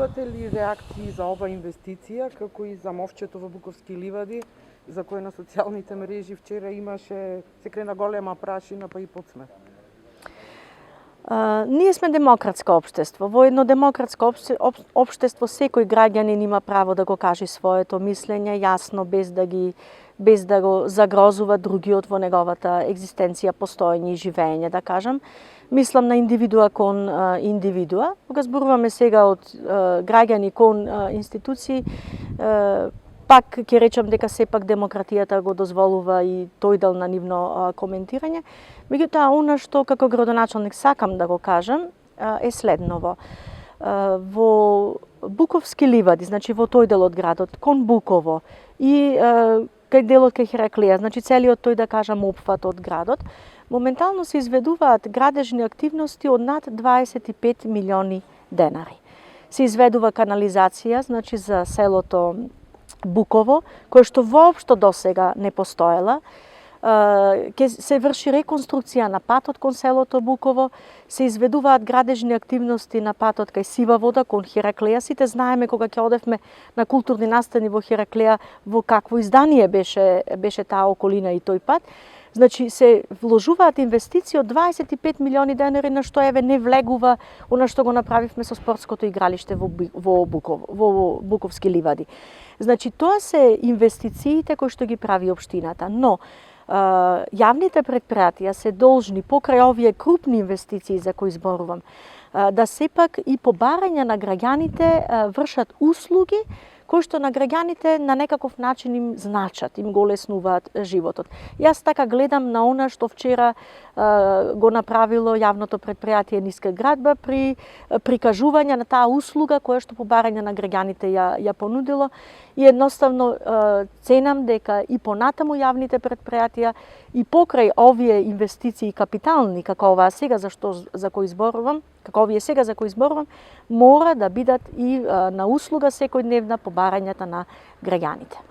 Очекувате ли реакции за ова инвестиција, како и за мовчето во Буковски ливади, за кое на социјалните мрежи вчера се крена голема прашина, па и подсмех? Ние сме демократско општество. Во едно демократско општество секој граѓанин има право да го каже своето мислење јасно, без да го загрозува другиот во неговата екзистенција, постоење и живење, да кажам. Мислам на индивидуа кон индивидуа. Кога зборуваме сега од граѓани кон институции, пак ќе речам дека сепак демократијата го дозволува и тој дел на нивно коментирање. Меѓутоа, она што како градоначалник сакам да го кажам е следново. Во Буковски ливади, значи во тој дел од градот, кон Буково и кај делот кај Хераклија, значи целиот тој, да кажам, опфат од градот, моментално се изведуваат градежни активности од над 25 милиони денари. Се изведува канализација, значи за селото Буково, кој што воопшто досега не постоела. Ќе се врши реконструкција на патот кон селото Буково, се изведуваат градежни активности на патот кај Сива вода кон Хераклија. Сите знаеме кога ќе одевме на културни настани во Хераклија во какво издание беше таа околина и тој пат. Значи се вложуваат инвестиции од 25 милиони денари, на што еве не влегува она што го направивме со спортското игралиште во Буковски ливади. Значи тоа се инвестициите кои што ги прави општината, но јавните предпријатија се должни покрај овие крупни инвестиции за кои зборувам, да сепак и по барање на граѓаните вршат услуги кои што на граѓаните на некаков начин им значат, им го леснуваат животот. Јас така гледам на она што вчера го направило јавното предпријатие Ниска градба при прикажување на таа услуга која што по барање на граѓаните ја понудило, и едноставно ценам дека и понатаму јавните предпријатија и покрај овие инвестиции капитални како оваа сега за кои зборувам, мора да бидат и на услуга секојдневна по барањата на граѓаните.